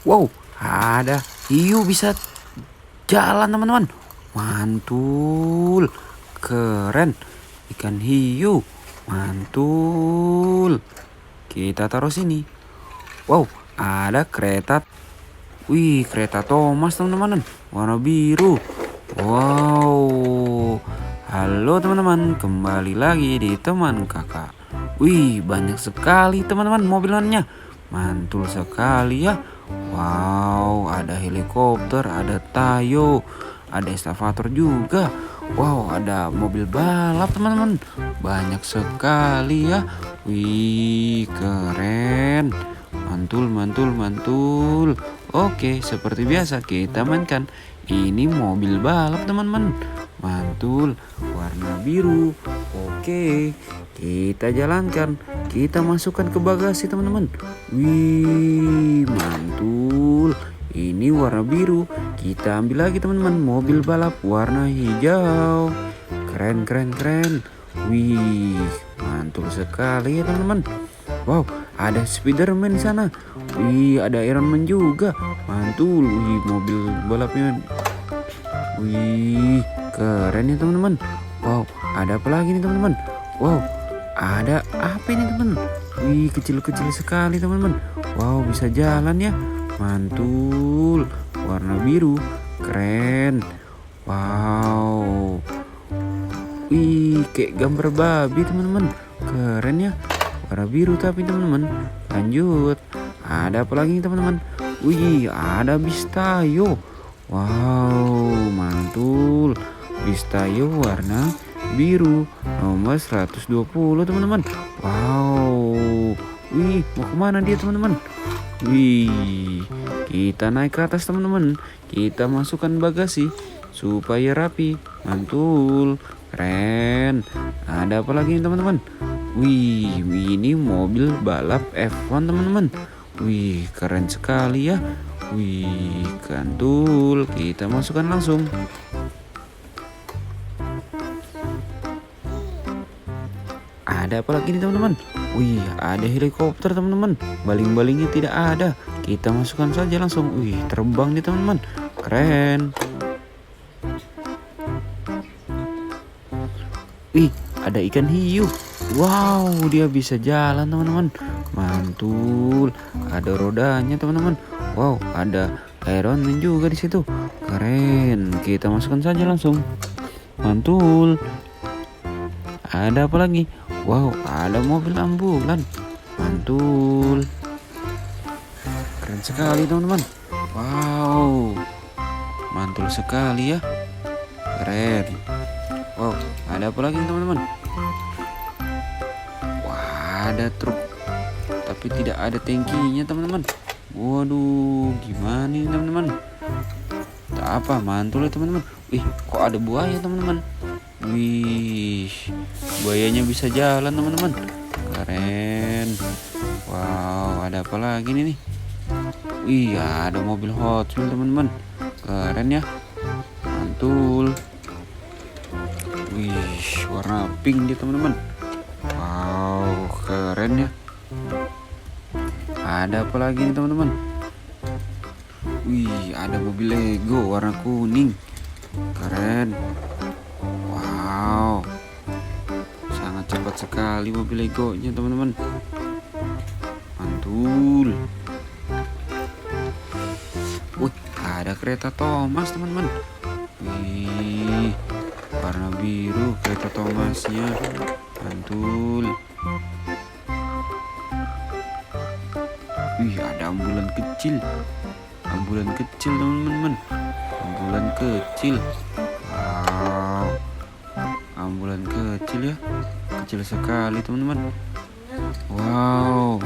Wow, ada hiu bisa jalan teman-teman. Mantul. Keren. Ikan hiu. Mantul. Kita taruh sini. Wow, ada kereta. Wih, kereta Thomas teman-teman. Warna biru. Wow. Halo teman-teman, kembali lagi di teman kakak. Wih, banyak sekali teman-teman mobilannya. Mantul sekali ya. Wow, ada helikopter, ada Tayo, ada eskavator juga. Wow, ada mobil balap teman-teman. Banyak sekali ya. Wih, keren. Mantul, mantul, mantul. Oke, seperti biasa kita mainkan. Ini mobil balap teman-teman. Mantul, warna biru. Oke, kita jalankan. Kita masukkan ke bagasi teman-teman. Wih, mantul. Ini warna biru. Kita ambil lagi teman-teman. Mobil balap warna hijau. Keren, keren, keren. Wih, mantul sekali ya teman-teman. Wow, ada Spiderman di sana. Wih, ada Iron Man juga. Mantul. Wih, mobil balapnya. Wih, keren ya teman-teman. Wow, ada apa lagi nih teman-teman? Wow, ada apa ini teman? Wih, kecil-kecil sekali teman-teman. Wow, bisa jalan ya. Mantul. Warna biru. Keren. Wow. Wih, kayak gambar babi teman-teman. Keren ya. Warna biru tapi teman-teman. Lanjut. Ada apa lagi teman-teman? Wih, ada bis Tayo. Wow, mantul. Bis Tayo warna biru. Nomor 120 teman-teman. Wow. Wih, mau kemana dia teman-teman? Wih, kita naik ke atas teman-teman. Kita masukkan bagasi supaya rapi. Mantul. Keren. Ada apa lagi nih teman-teman? Wih, ini mobil balap F1 teman-teman. Wih, keren sekali ya. Wih, kantul. Kita masukkan langsung. Ada apa lagi nih teman-teman? Wih, ada helikopter teman-teman. Baling-balingnya tidak ada. Kita masukkan saja langsung. Wih, terbang nih teman-teman. Keren. Wih, ada ikan hiu. Wow, dia bisa jalan teman-teman. Mantul. Ada rodanya teman-teman. Wow, ada Iron Man juga di situ. Keren. Kita masukkan saja langsung. Mantul. Ada apa lagi? Wow, ada mobil ambulan. Mantul. Keren sekali teman-teman. Wow. Mantul sekali ya. Keren. Wow, ada apa lagi teman-teman? Wah, ada truk. Tapi tidak ada tangkinya teman-teman. Waduh, gimana nih teman-teman? Tak apa, mantul ya teman-teman. Wih, kok ada buaya teman-teman? Wih, buayanya bisa jalan teman-teman. Keren. Wow, ada apa lagi nih? Wih, ada mobil Hot Wheels teman-teman. Keren ya. Mantul. Wih, warna pink dia teman-teman. Wow, keren ya. Ada apa lagi nih teman-teman? Wih, ada mobil Lego warna kuning. Keren. Wow, sangat cepat sekali mobil Legonya teman-teman. Mantul. Wih, ada kereta Thomas teman-teman. Wih, warna biru kereta Thomasnya. Mantul. Wih, ada ambulan kecil. Ambulan kecil teman-teman. Ambulan kecil. Wow, ambulan kecil ya. Kecil sekali teman-teman. Wow.